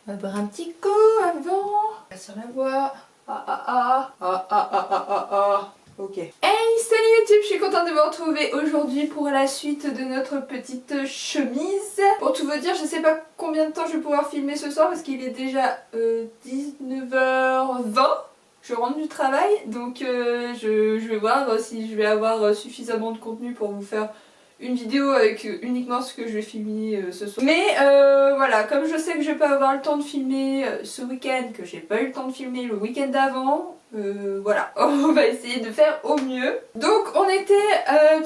On va boire un petit coup avant. Sur la voix. Ok. Hey, salut YouTube, je suis contente de vous retrouver aujourd'hui pour la suite de notre petite chemise. Pour tout vous dire, je sais pas combien de temps je vais pouvoir filmer ce soir parce qu'il est déjà 19h20. Je rentre du travail, donc je vais voir si je vais avoir suffisamment de contenu pour vous faire une vidéo avec uniquement ce que je vais filmer ce soir. Mais voilà, comme je sais que je vais pas avoir le temps de filmer ce week-end, que j'ai pas eu le temps de filmer le week-end d'avant, voilà, on va essayer de faire au mieux. Donc on était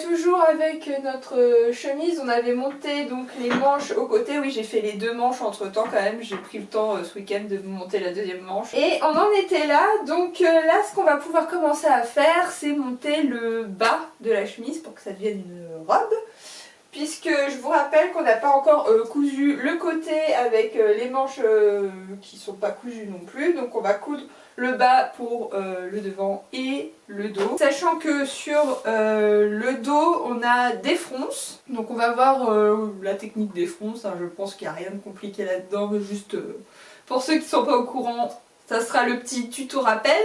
toujours avec notre chemise, on avait monté donc les manches au côté. Oui, j'ai fait les deux manches entre temps quand même, j'ai pris le temps ce week-end de monter la deuxième manche. Et on en était là, donc là ce qu'on va pouvoir commencer à faire, c'est monter le bas de la chemise pour que ça devienne une robe. Puisque je vous rappelle qu'on n'a pas encore cousu le côté avec les manches qui sont pas cousues non plus. Donc on va coudre le bas pour le devant et le dos. Sachant que sur le dos on a des fronces. Donc on va voir la technique des fronces. Hein. Je pense qu'il n'y a rien de compliqué là-dedans. Juste pour ceux qui ne sont pas au courant, ça sera le petit tuto rappel.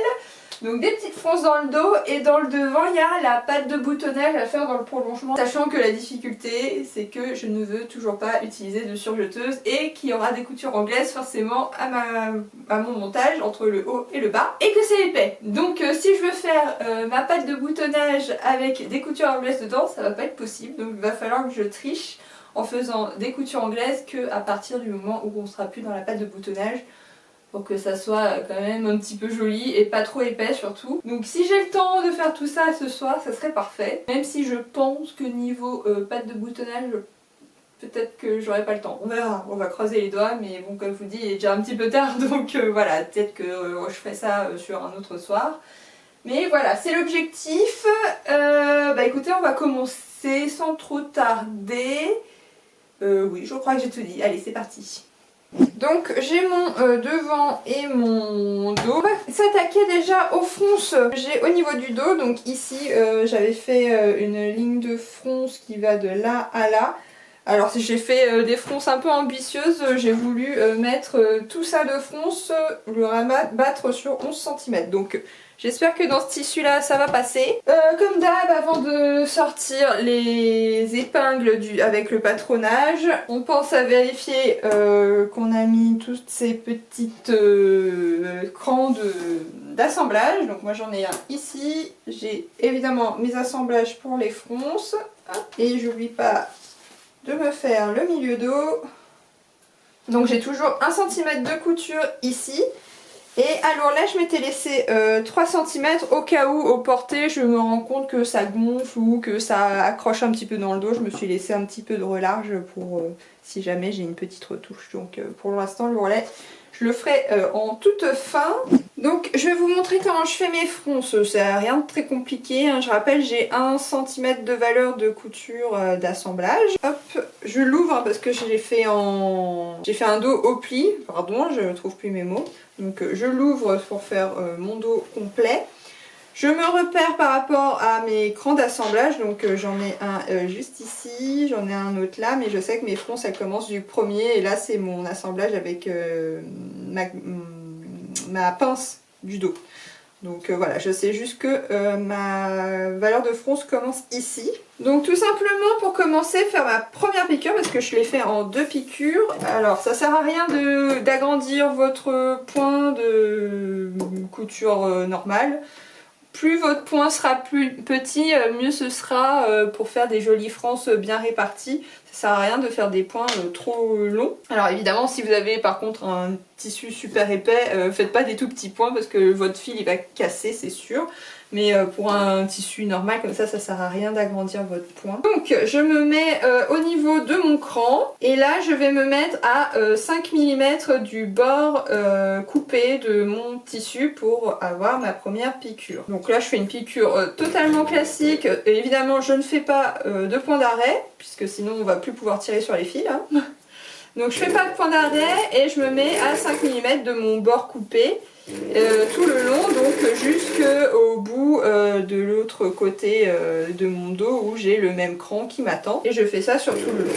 Donc des petites fronces dans le dos et dans le devant il y a la patte de boutonnage à faire dans le prolongement. Sachant que la difficulté c'est que je ne veux toujours pas utiliser de surjeteuse et qu'il y aura des coutures anglaises forcément à mon montage entre le haut et le bas et que c'est épais. Donc si je veux faire ma patte de boutonnage avec des coutures anglaises dedans ça va pas être possible. Donc il va falloir que je triche en faisant des coutures anglaises que à partir du moment où on sera plus dans la patte de boutonnage, pour que ça soit quand même un petit peu joli et pas trop épais surtout. Donc si j'ai le temps de faire tout ça ce soir, ça serait parfait. Même si je pense que niveau pâte de boutonnage, peut-être que j'aurai pas le temps. On verra, on va croiser les doigts, mais bon comme je vous dis, il est déjà un petit peu tard, donc voilà, peut-être que je ferai ça sur un autre soir. Mais voilà, c'est l'objectif. Bah écoutez, on va commencer sans trop tarder. Oui, je crois que j'ai tout dit. Allez, c'est parti. Donc j'ai mon devant et mon dos. On va s'attaquer déjà aux fronces. J'ai au niveau du dos, donc ici j'avais fait une ligne de fronce qui va de là à là. Alors si j'ai fait des fronces un peu ambitieuses, j'ai voulu mettre tout ça de fronce, le rabattre sur 11 cm. Donc j'espère que dans ce tissu là ça va passer. Comme d'hab, avant de sortir les épingles avec le patronage, on pense à vérifier qu'on a mis toutes ces petites crans d'assemblage. Donc moi j'en ai un ici, j'ai évidemment mes assemblages pour les fronces. Et j'oublie pas de me faire le milieu dos. Donc j'ai toujours 1 cm de couture ici. Et alors là je m'étais laissé 3 cm au cas où au porté je me rends compte que ça gonfle ou que ça accroche un petit peu dans le dos. Je me suis laissé un petit peu de relarge pour si jamais j'ai une petite retouche. Donc pour l'instant le ourlet je le ferai en toute fin. Donc je vais vous montrer comment je fais mes fronces. C'est rien de très compliqué, hein. Je rappelle j'ai 1 cm de valeur de couture d'assemblage. Hop, je l'ouvre hein, parce que j'ai fait un dos au pli. Pardon, je ne trouve plus mes mots. Donc je l'ouvre pour faire mon dos complet. Je me repère par rapport à mes crans d'assemblage, donc j'en ai un juste ici, j'en ai un autre là, mais je sais que mes fronces elles commencent du premier et là c'est mon assemblage avec ma pince du dos. Donc voilà, je sais juste que ma valeur de fronce commence ici. Donc tout simplement pour commencer, faire ma première piqûre, parce que je l'ai fait en 2 piqûres. Alors ça sert à rien d'agrandir votre point de couture normale. Plus votre point sera plus petit, mieux ce sera pour faire des jolies fronces bien réparties. Ça sert à rien de faire des points trop longs. Alors évidemment si vous avez par contre un tissu super épais, faites pas des tout petits points parce que votre fil il va casser c'est sûr. Mais pour un tissu normal comme ça sert à rien d'agrandir votre point. Donc je me mets au niveau de mon cran et là je vais me mettre à 5 mm du bord coupé de mon tissu pour avoir ma première piqûre. Donc là je fais une piqûre totalement classique. Et évidemment je ne fais pas de point d'arrêt puisque sinon on va plus pouvoir tirer sur les fils. Hein. Donc je fais pas de point d'arrêt et je me mets à 5 mm de mon bord coupé. Tout le long, donc jusqu'au bout de l'autre côté de mon dos où j'ai le même cran qui m'attend. Et je fais ça sur tout le long.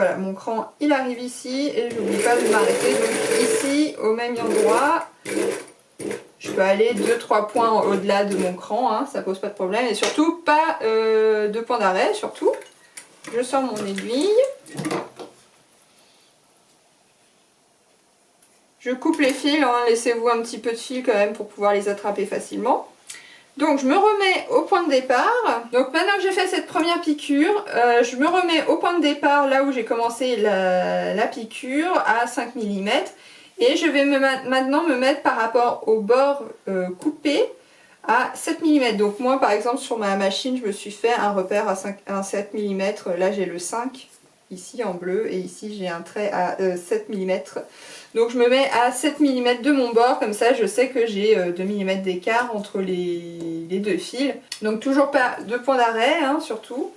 voilà, mon cran il arrive ici et je n'oublie pas de m'arrêter. Donc ici, au même endroit, je peux aller 2-3 points au-delà de mon cran, hein, ça pose pas de problème. Et surtout, pas de point d'arrêt, surtout. Je sors mon aiguille. Je coupe les fils, hein, laissez-vous un petit peu de fil quand même pour pouvoir les attraper facilement. Donc je me remets au point de départ. Donc maintenant que j'ai fait cette première piqûre, je me remets au point de départ là où j'ai commencé la piqûre à 5 mm. Et je vais maintenant me mettre par rapport au bord coupé à 7 mm. Donc moi par exemple sur ma machine je me suis fait un repère à 7 mm. Là j'ai le 5 ici en bleu et ici j'ai un trait à 7 mm. Donc je me mets à 7 mm de mon bord, comme ça je sais que j'ai 2 mm d'écart entre les deux fils. Donc toujours pas de point d'arrêt, hein, surtout.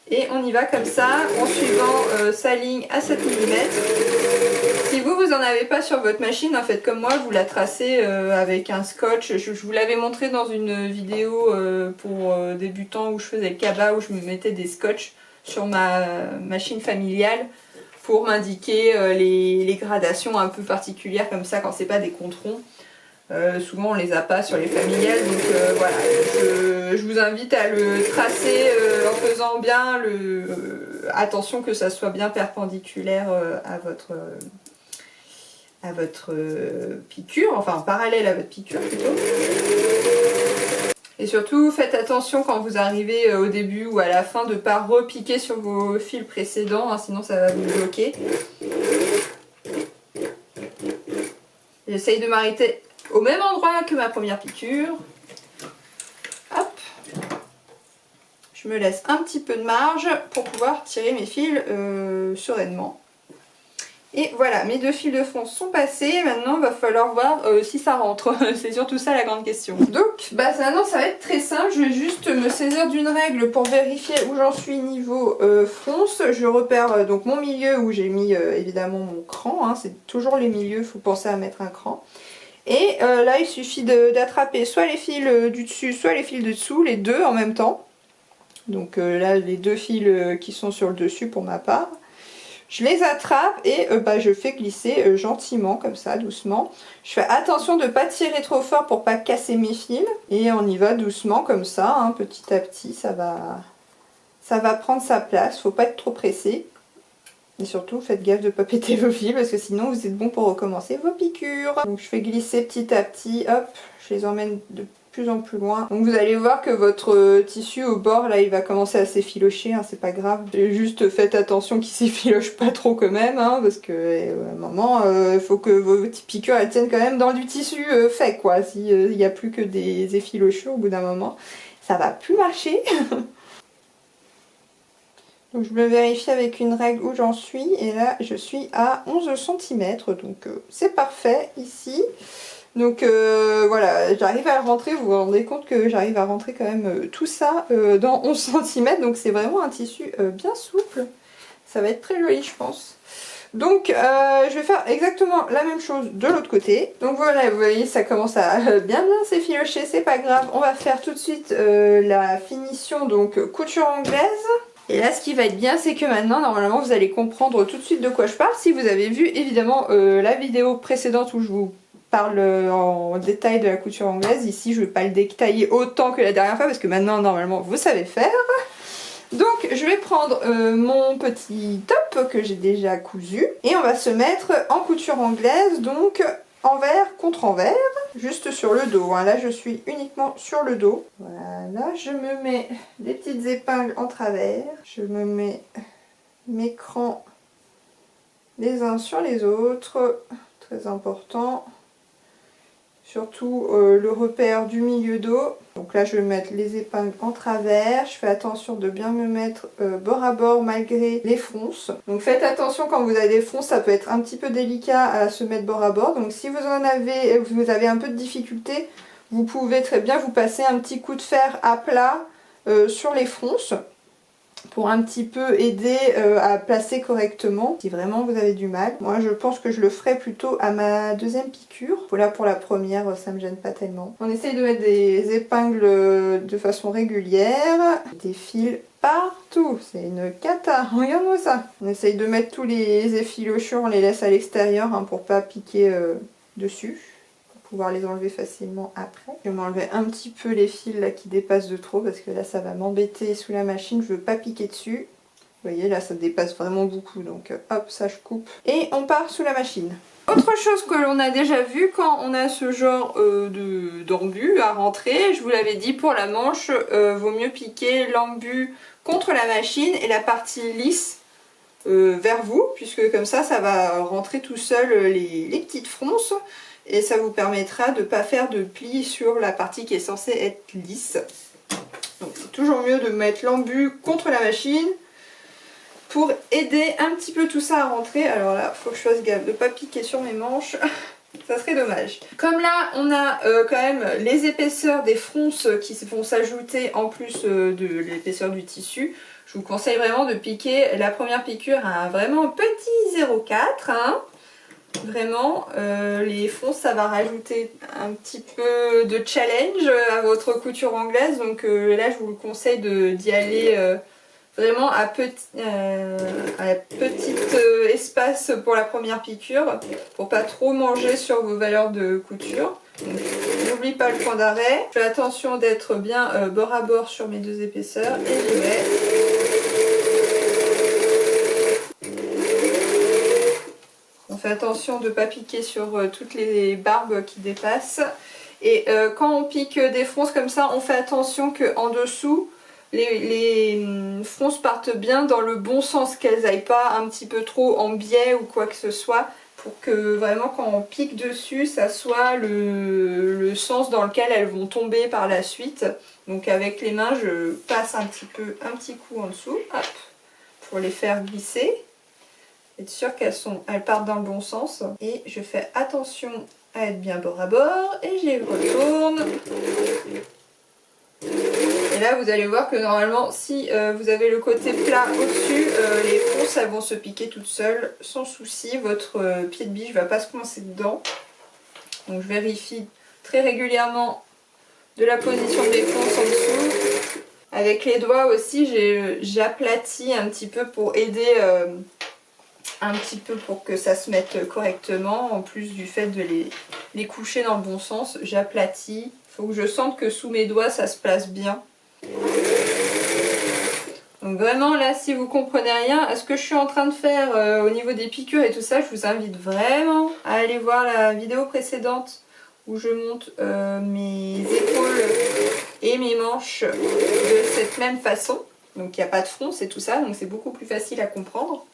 Et on y va comme ça, en suivant sa ligne à 7 mm. Si vous en avez pas sur votre machine, en fait comme moi, vous la tracez avec un scotch. Je vous l'avais montré dans une vidéo pour débutants où je faisais le cabas, où je me mettais des scotch sur ma machine familiale pour m'indiquer les gradations un peu particulières comme ça quand c'est pas des controns. Souvent on les a pas sur les familiales, donc voilà, je vous invite à le tracer en faisant bien attention que ça soit bien perpendiculaire à votre piqûre, enfin parallèle à votre piqûre plutôt. Et surtout faites attention quand vous arrivez au début ou à la fin de ne pas repiquer sur vos fils précédents, hein, sinon ça va vous bloquer. J'essaye de m'arrêter au même endroit que ma première piqûre. Hop. Je me laisse un petit peu de marge pour pouvoir tirer mes fils sereinement. Et voilà, mes 2 fils de fond sont passés. Maintenant, il va falloir voir si ça rentre. C'est surtout ça la grande question. Donc, maintenant, ça va être très simple. Je vais juste me saisir d'une règle pour vérifier où j'en suis niveau fronce. Je repère donc mon milieu où j'ai mis évidemment mon cran. Hein. C'est toujours les milieux, il faut penser à mettre un cran. Et là, il suffit d'attraper soit les fils du dessus, soit les fils du dessous, les deux en même temps. Donc là, les 2 fils qui sont sur le dessus pour ma part. Je les attrape et je fais glisser gentiment comme ça, doucement. Je fais attention de ne pas tirer trop fort pour pas casser mes fils. Et on y va doucement comme ça, hein, petit à petit, ça va prendre sa place. Faut pas être trop pressé. Et surtout, faites gaffe de ne pas péter vos fils parce que sinon vous êtes bon pour recommencer vos piqûres. Donc je fais glisser petit à petit, hop, je les emmène de plus en plus loin. Donc vous allez voir que votre tissu au bord là il va commencer à s'effilocher, hein, c'est pas grave. Juste faites attention qu'il s'effiloche pas trop quand même, hein, parce que à un moment il faut que vos piqûres elles tiennent quand même dans du tissu fait quoi. S'il n'y a plus que des effilochures au bout d'un moment, ça va plus marcher. Donc je me vérifie avec une règle où j'en suis et là je suis à 11 cm donc c'est parfait ici. Donc voilà, j'arrive à le rentrer, vous vous rendez compte que j'arrive à rentrer quand même tout ça dans 11 cm, donc c'est vraiment un tissu bien souple. Ça va être très joli je pense. Donc je vais faire exactement la même chose de l'autre côté. Donc voilà, vous voyez ça commence à bien s'effilocher, c'est pas grave. On va faire tout de suite la finition, donc couture anglaise. Et là ce qui va être bien c'est que maintenant normalement vous allez comprendre tout de suite de quoi je parle. Si vous avez vu évidemment la vidéo précédente où je vous parle en détail de la couture anglaise, ici je ne vais pas le détailler autant que la dernière fois parce que maintenant normalement vous savez faire. Donc je vais prendre mon petit top que j'ai déjà cousu et on va se mettre en couture anglaise, donc envers contre envers, juste sur le dos, hein. Là je suis uniquement sur le dos. Voilà, je me mets des petites épingles en travers, je me mets mes crans les uns sur les autres, très important. Surtout le repère du milieu dos. Donc là je vais mettre les épingles en travers. Je fais attention de bien me mettre bord à bord malgré les fronces. Donc faites attention quand vous avez des fronces, ça peut être un petit peu délicat à se mettre bord à bord. Donc si vous avez un peu de difficulté, vous pouvez très bien vous passer un petit coup de fer à plat sur les fronces. pour un petit peu aider à placer correctement si vraiment vous avez du mal. Moi je pense que je le ferai plutôt à ma deuxième piqûre. Là pour la première ça me gêne pas tellement. On essaye de mettre des épingles de façon régulière, des fils partout, c'est une cata, regarde-moi ça. On essaye de mettre tous les effilochures, on les laisse à l'extérieur hein, pour pas piquer dessus. Pouvoir les enlever facilement après. Je vais m'enlever un petit peu les fils là qui dépassent de trop parce que là ça va m'embêter sous la machine, je veux pas piquer dessus. Vous voyez là ça dépasse vraiment beaucoup donc hop ça je coupe. Et on part sous la machine. Autre chose que l'on a déjà vu quand on a ce genre d'embu à rentrer, je vous l'avais dit pour la manche, vaut mieux piquer l'embu contre la machine et la partie lisse vers vous puisque comme ça va rentrer tout seul les petites fronces. Et ça vous permettra de ne pas faire de plis sur la partie qui est censée être lisse. Donc c'est toujours mieux de mettre l'embu contre la machine pour aider un petit peu tout ça à rentrer. Alors là, il faut que je fasse gaffe de ne pas piquer sur mes manches. Ça serait dommage. Comme là, on a quand même les épaisseurs des fronces qui vont s'ajouter en plus de l'épaisseur du tissu. Je vous conseille vraiment de piquer la première piqûre à un vraiment petit 0,4 hein. Vraiment, les fronces ça va rajouter un petit peu de challenge à votre couture anglaise. Donc là je vous le conseille d'y aller vraiment à petit espace pour la première piqûre. Pour pas trop manger sur vos valeurs de couture. N'oublie pas le point d'arrêt. Je fais attention d'être bien bord à bord sur mes deux épaisseurs. Et j'y vais. On fait attention de ne pas piquer sur toutes les barbes qui dépassent. Et quand on pique des fronces comme ça, on fait attention qu'en dessous, les fronces partent bien dans le bon sens, qu'elles n'aillent pas un petit peu trop en biais ou quoi que ce soit. Pour que vraiment quand on pique dessus, ça soit le sens dans lequel elles vont tomber par la suite. Donc avec les mains, je passe un petit coup en dessous, hop, pour les faire glisser. Être sûr qu'elles partent dans le bon sens. Et je fais attention à être bien bord à bord. Et je les retourne. Et là vous allez voir que normalement si vous avez le côté plat au-dessus, les fronces elles vont se piquer toutes seules sans souci. Votre pied de biche ne va pas se coincer dedans. Donc je vérifie très régulièrement de la position des fronces en dessous. Avec les doigts aussi j'aplatis un petit peu pour aider un petit peu pour que ça se mette correctement. En plus du fait de les coucher dans le bon sens, j'aplatis. Il faut que je sente que sous mes doigts ça se place bien. Donc vraiment là si vous comprenez rien à ce que je suis en train de faire au niveau des piqûres et tout ça, je vous invite vraiment à aller voir la vidéo précédente où je monte mes épaules et mes manches de cette même façon. Donc il n'y a pas de fronce et tout ça, donc c'est beaucoup plus facile à comprendre.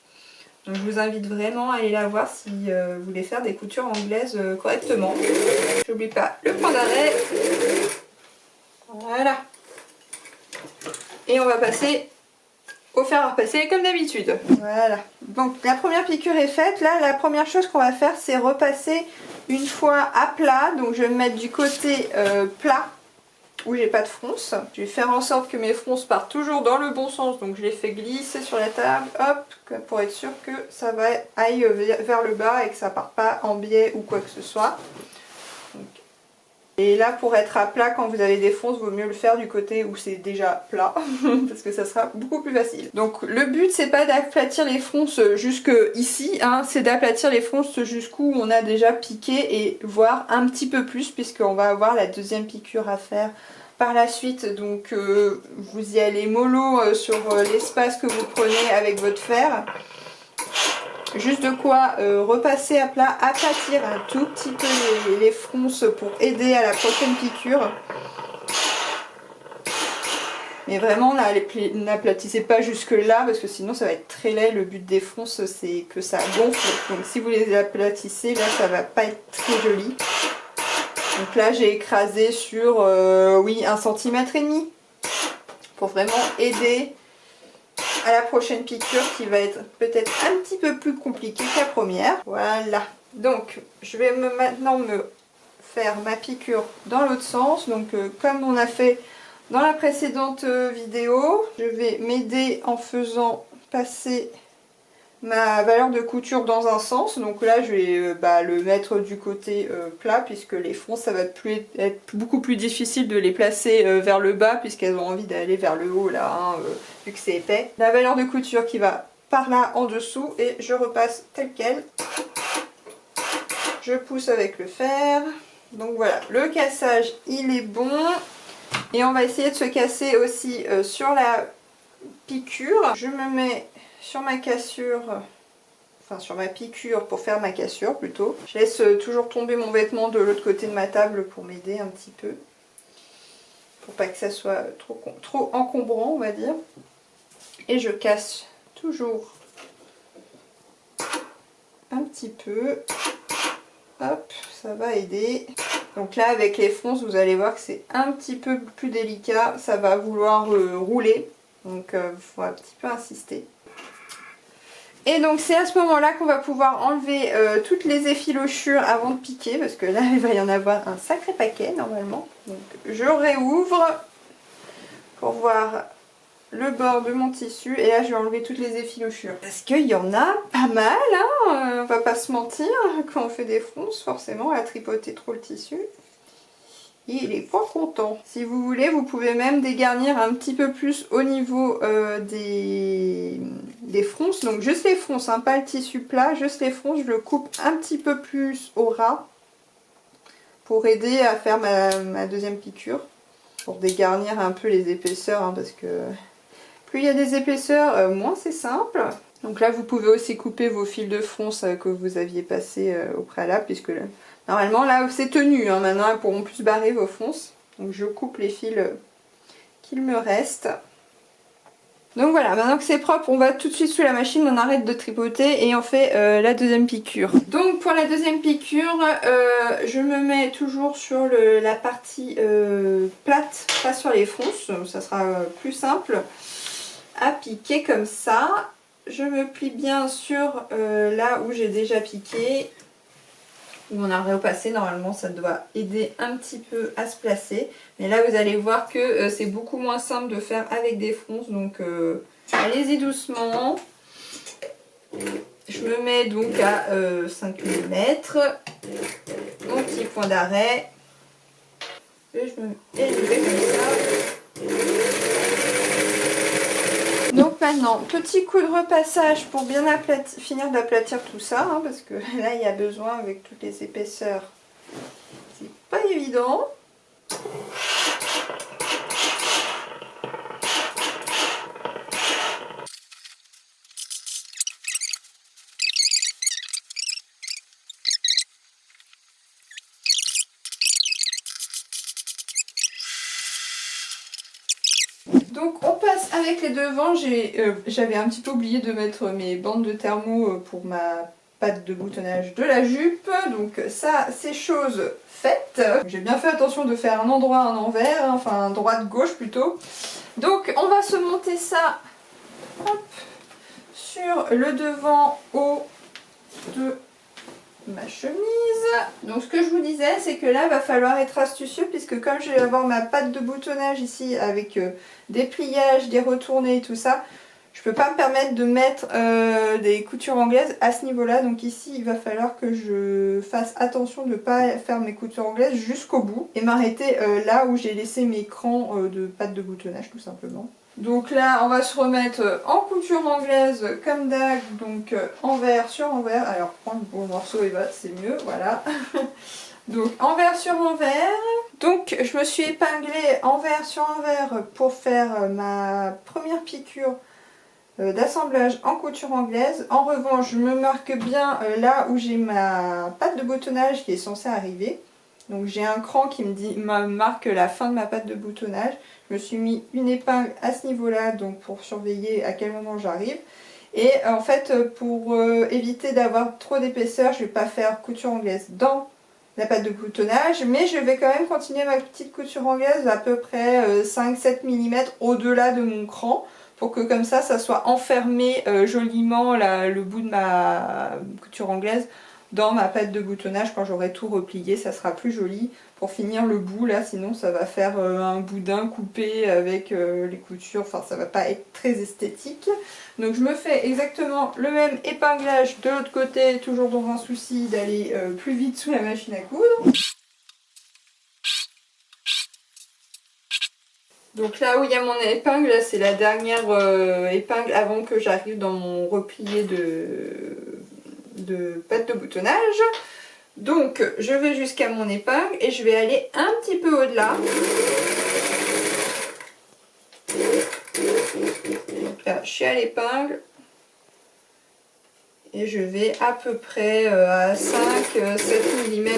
Donc je vous invite vraiment à aller la voir si vous voulez faire des coutures anglaises correctement. N'oublie pas le point d'arrêt. Voilà. Et on va passer au fer à repasser comme d'habitude. Voilà. Donc la première piqûre est faite. Là, la première chose qu'on va faire, c'est repasser une fois à plat. Donc je vais me mettre du côté plat où j'ai pas de fronce. Je vais faire en sorte que mes fronces partent toujours dans le bon sens. Donc je les fais glisser sur la table, hop, pour être sûr que ça aille vers le bas et que ça parte pas en biais ou quoi que ce soit. Donc, et là pour être à plat quand vous avez des fronces, il vaut mieux le faire du côté où c'est déjà plat parce que ça sera beaucoup plus facile. Donc le but c'est pas d'aplatir les fronces jusque ici, hein, c'est d'aplatir les fronces jusqu'où on a déjà piqué et voire un petit peu plus puisqu'on va avoir la deuxième piqûre à faire par la suite. Donc vous y allez mollo sur l'espace que vous prenez avec votre fer. Juste de quoi repasser à plat, aplatir un tout petit peu les fronces pour aider à la prochaine piqûre. Mais vraiment n'aplatissez pas jusque là parce que sinon ça va être très laid. Le but des fronces c'est que ça gonfle. Donc si vous les aplatissez là ça va pas être très joli. Donc là j'ai écrasé sur oui 1,5 cm pour vraiment aider à la prochaine piqûre qui va être peut-être un petit peu plus compliquée que la première. Voilà. Donc je vais maintenant me faire ma piqûre dans l'autre sens. Donc comme on a fait Dans la précédente vidéo, je vais m'aider en faisant passer ma valeur de couture dans un sens. Donc là je vais le mettre du côté plat, puisque les fronces ça va être beaucoup plus difficile de les placer vers le bas, puisqu'elles ont envie d'aller vers le haut là, hein, vu que c'est épais. La valeur de couture qui va par là en dessous, et je repasse tel quel. Je pousse avec le fer. Donc voilà, le cassage il est bon. Et on va essayer de se casser aussi sur la piqûre. Je me mets sur ma cassure, enfin sur ma piqûre pour faire ma cassure plutôt. Je laisse toujours tomber mon vêtement de l'autre côté de ma table pour m'aider un petit peu. Pour pas que ça soit trop encombrant, on va dire. Et je casse toujours un petit peu. Hop, ça va aider. Donc là avec les fronces vous allez voir que c'est un petit peu plus délicat. Ça va vouloir rouler. Donc il faut un petit peu insister. Et donc c'est à ce moment là qu'on va pouvoir enlever toutes les effilochures avant de piquer, parce que là il va y en avoir un sacré paquet normalement. Donc je réouvre pour voir le bord de mon tissu, et là je vais enlever toutes les effilochures. Parce qu'il y en a pas mal, hein, on va pas se mentir, quand on fait des fronces forcément à tripoter trop le tissu. Il est pas content. Si vous voulez, vous pouvez même dégarnir un petit peu plus au niveau des fronces. Donc juste les fronces, hein, pas le tissu plat, juste les fronces. Je le coupe un petit peu plus au ras pour aider à faire ma deuxième piqûre. Pour dégarnir un peu les épaisseurs, hein, parce que plus il y a des épaisseurs, moins c'est simple. Donc là, vous pouvez aussi couper vos fils de fronce que vous aviez passés au préalable, puisque là, normalement là c'est tenu, hein, maintenant elles pourront plus barrer vos fronces. Donc je coupe les fils qu'il me reste. Donc voilà, maintenant que c'est propre, on va tout de suite sous la machine, on arrête de tripoter et on fait la deuxième piqûre. Donc pour la deuxième piqûre, je me mets toujours sur la partie plate, pas sur les fronces, ça sera plus simple à piquer comme ça. Je me plie bien sur là où j'ai déjà piqué, où on a repassé. Normalement ça doit aider un petit peu à se placer, mais là vous allez voir que c'est beaucoup moins simple de faire avec des fronces, donc allez-y doucement. Je me mets donc à 5 mm, mon petit point d'arrêt, et je vais comme ça. Donc maintenant, petit coup de repassage pour bien finir d'aplatir tout ça, hein, parce que là il y a besoin avec toutes les épaisseurs. C'est pas évident. Donc on passe avec les devants. J'avais un petit peu oublié de mettre mes bandes de thermo pour ma patte de boutonnage de la jupe. Donc ça c'est chose faite. J'ai bien fait attention de faire un endroit, un envers, hein, enfin droite-gauche plutôt. Donc on va se monter ça, hop, sur le devant haut de ma chemise. Donc ce que je vous disais, c'est que là il va falloir être astucieux, puisque comme je vais avoir ma patte de boutonnage ici avec des pliages, des retournés et tout ça, je peux pas me permettre de mettre des coutures anglaises à ce niveau là. Donc ici il va falloir que je fasse attention de ne pas faire mes coutures anglaises jusqu'au bout et m'arrêter là où j'ai laissé mes crans de patte de boutonnage tout simplement. Donc là on va se remettre en couture anglaise comme d'hab, donc envers sur envers. Alors prends le bon morceau Eva, c'est mieux, voilà. Donc envers sur envers. Donc je me suis épinglée envers sur envers pour faire ma première piqûre d'assemblage en couture anglaise. En revanche je me marque bien là où j'ai ma patte de boutonnage qui est censée arriver. Donc j'ai un cran qui me marque la fin de ma patte de boutonnage. Je me suis mis une épingle à ce niveau là, donc pour surveiller à quel moment j'arrive. Et en fait pour éviter d'avoir trop d'épaisseur, je ne vais pas faire couture anglaise dans la patte de boutonnage, mais je vais quand même continuer ma petite couture anglaise à peu près 5-7 mm au-delà de mon cran, pour que comme ça soit enfermé joliment le bout de ma couture anglaise dans ma pâte de boutonnage quand j'aurai tout replié, ça sera plus joli pour finir le bout là, sinon ça va faire un boudin coupé avec les coutures, enfin ça va pas être très esthétique. Donc je me fais exactement le même épinglage de l'autre côté, toujours dans un souci d'aller plus vite sous la machine à coudre. Donc là où il y a mon épingle, c'est la dernière épingle avant que j'arrive dans mon replié de pâte de boutonnage. Donc je vais jusqu'à mon épingle et je vais aller un petit peu au-delà. Donc là je suis à l'épingle et je vais à peu près à 5-7 mm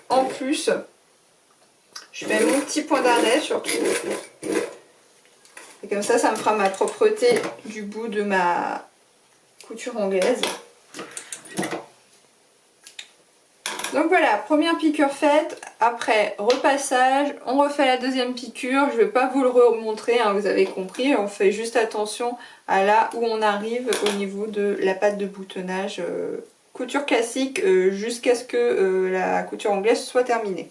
en plus. Je mets mon petit point d'arrêt surtout. Et comme ça me fera ma propreté du bout de ma couture anglaise. Donc voilà, première piqûre faite, après repassage, on refait la deuxième piqûre, je ne vais pas vous le remontrer, hein, vous avez compris, on fait juste attention à là où on arrive au niveau de la pâte de boutonnage, couture classique jusqu'à ce que la couture anglaise soit terminée.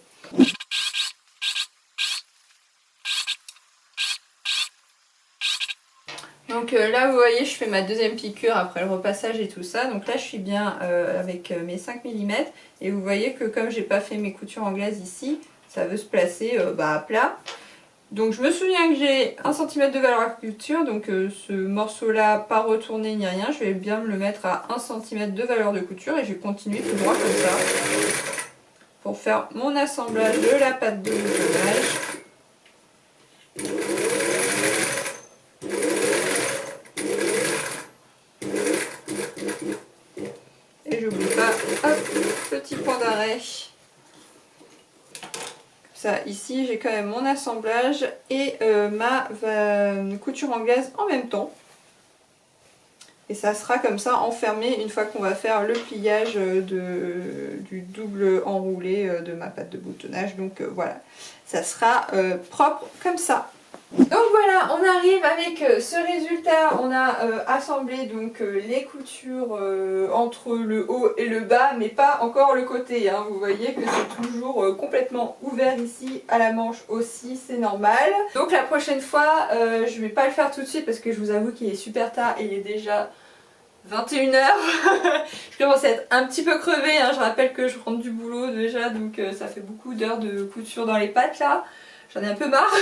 Donc là vous voyez je fais ma deuxième piqûre après le repassage et tout ça, donc là je suis bien avec mes 5 mm et vous voyez que comme j'ai pas fait mes coutures anglaises ici, ça veut se placer à plat. Donc je me souviens que j'ai 1 cm de valeur à couture, donc ce morceau là pas retourné ni rien, je vais bien me le mettre à 1 cm de valeur de couture et je vais continuer tout droit comme ça pour faire mon assemblage de la pâte de boutonnage. Et j'oublie pas, hop, petit point d'arrêt. Ça, ici j'ai quand même mon assemblage et ma couture anglaise en même temps. Et ça sera comme ça enfermé une fois qu'on va faire le pliage du double enroulé de ma pâte de boutonnage. Donc voilà, ça sera propre comme ça. Donc voilà, on arrive avec ce résultat, on a assemblé donc les coutures entre le haut et le bas, mais pas encore le côté, hein. Vous voyez que c'est toujours complètement ouvert ici, à la manche aussi, c'est normal. Donc la prochaine fois, je vais pas le faire tout de suite parce que je vous avoue qu'il est super tard et il est déjà 21 h. Je commence à être un petit peu crevée, hein. Je rappelle que je rentre du boulot déjà, donc ça fait beaucoup d'heures de couture dans les pattes là. J'en ai un peu marre.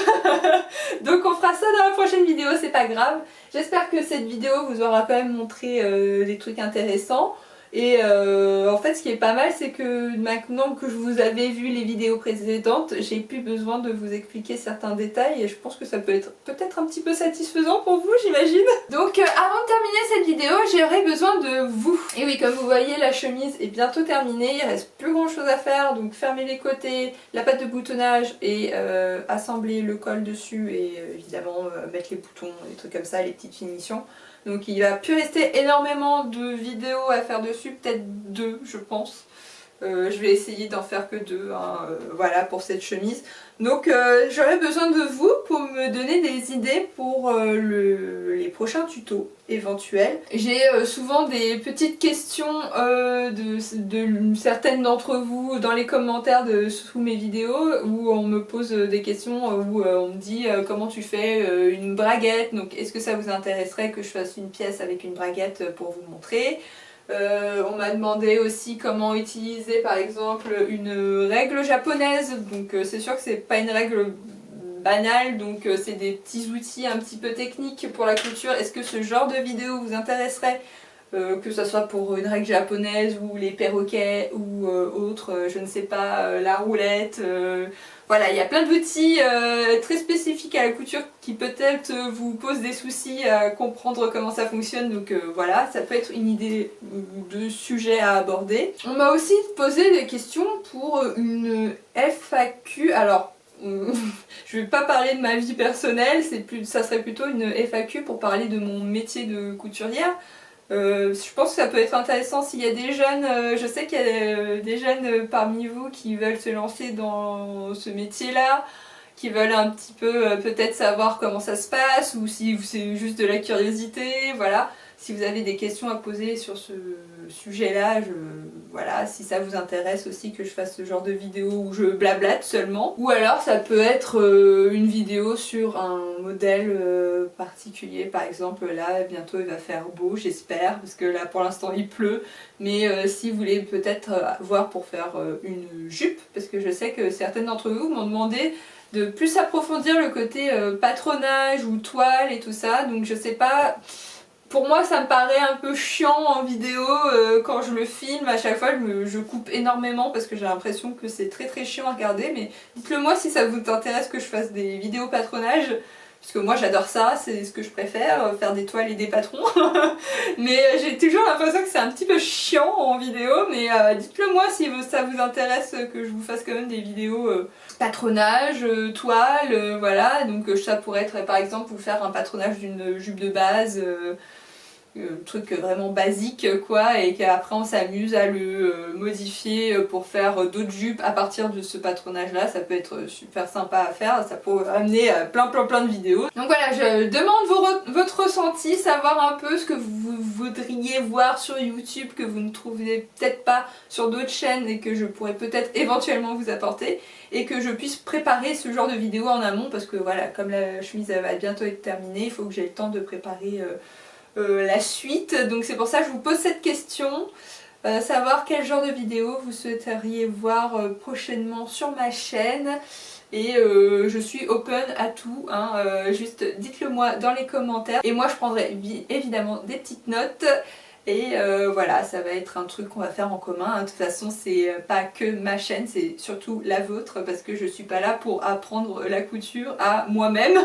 Donc on fera ça dans la prochaine vidéo, c'est pas grave. J'espère que cette vidéo vous aura quand même montré des trucs intéressants. Et en fait ce qui est pas mal c'est que maintenant que je vous avais vu les vidéos précédentes, j'ai plus besoin de vous expliquer certains détails et je pense que ça peut être peut-être un petit peu satisfaisant pour vous, j'imagine. Donc avant de terminer cette vidéo, j'aurais besoin de vous. Et oui, comme vous voyez, la chemise est bientôt terminée, il reste plus grand chose à faire, donc fermer les côtés, la pâte de boutonnage et assembler le col dessus et évidemment mettre les boutons, les trucs comme ça, les petites finitions. Donc il va plus rester énormément de vidéos à faire dessus, peut-être 2 je pense. Je vais essayer d'en faire que 2, hein, voilà pour cette chemise. Donc j'aurais besoin de vous pour me donner des idées pour les prochains tutos éventuels. J'ai souvent des petites questions de certaines d'entre vous dans les commentaires sous mes vidéos où on me pose des questions où on me dit comment tu fais une braguette, donc est-ce que ça vous intéresserait que je fasse une pièce avec une braguette pour vous montrer. On m'a demandé aussi comment utiliser par exemple une règle japonaise, donc c'est sûr que c'est pas une règle banale, donc c'est des petits outils un petit peu techniques pour la couture. Est-ce que ce genre de vidéo vous intéresserait, que ce soit pour une règle japonaise ou les perroquets ou autre, je ne sais pas, la roulette, voilà, il y a plein d'outils très spécifiques à la couture qui peut-être vous posent des soucis à comprendre comment ça fonctionne, donc voilà, ça peut être une idée de sujet à aborder. On m'a aussi posé des questions pour une FAQ, alors je vais pas parler de ma vie personnelle, ça serait plutôt une FAQ pour parler de mon métier de couturière. Je pense que ça peut être intéressant s'il y a des jeunes, je sais qu'il y a des jeunes parmi vous qui veulent se lancer dans ce métier là, qui veulent un petit peu peut-être savoir comment ça se passe ou si c'est juste de la curiosité, voilà. Si vous avez des questions à poser sur ce sujet-là, voilà, si ça vous intéresse aussi que je fasse ce genre de vidéo où je blablate seulement. Ou alors ça peut être une vidéo sur un modèle particulier, par exemple là bientôt il va faire beau j'espère, parce que là pour l'instant il pleut, mais si vous voulez peut-être voir pour faire une jupe, parce que je sais que certaines d'entre vous m'ont demandé de plus approfondir le côté patronage ou toile et tout ça, donc je sais pas. Pour moi ça me paraît un peu chiant en vidéo quand je le filme, à chaque fois je coupe énormément parce que j'ai l'impression que c'est très chiant à regarder, mais dites-le moi si ça vous intéresse que je fasse des vidéos patronage, parce que moi j'adore ça, c'est ce que je préfère, faire des toiles et des patrons, mais j'ai toujours l'impression que c'est un petit peu chiant en vidéo, mais dites-le moi si ça vous intéresse que je vous fasse quand même des vidéos patronage, toile, voilà, donc ça pourrait être par exemple vous faire un patronage d'une jupe de base, truc vraiment basique quoi, et qu'après on s'amuse à le modifier pour faire d'autres jupes à partir de ce patronage là, ça peut être super sympa à faire, ça peut amener plein de vidéos. Donc voilà, je demande votre ressenti, savoir un peu ce que vous voudriez voir sur YouTube que vous ne trouvez peut-être pas sur d'autres chaînes et que je pourrais peut-être éventuellement vous apporter, et que je puisse préparer ce genre de vidéo en amont, parce que voilà, comme la chemise va bientôt être terminée, il faut que j'ai le temps de préparer la suite, donc c'est pour ça que je vous pose cette question, savoir quel genre de vidéo vous souhaiteriez voir prochainement sur ma chaîne, et je suis open à tout, hein, juste dites-le moi dans les commentaires, et moi je prendrai évidemment des petites notes. Et voilà, ça va être un truc qu'on va faire en commun, hein. De toute façon c'est pas que ma chaîne, c'est surtout la vôtre, parce que je suis pas là pour apprendre la couture à moi-même.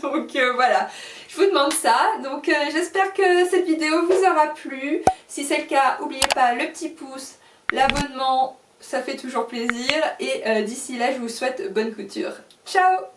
Donc voilà, je vous demande ça. Donc j'espère que cette vidéo vous aura plu. Si c'est le cas, n'oubliez pas le petit pouce, l'abonnement, ça fait toujours plaisir. Et d'ici là, je vous souhaite bonne couture. Ciao!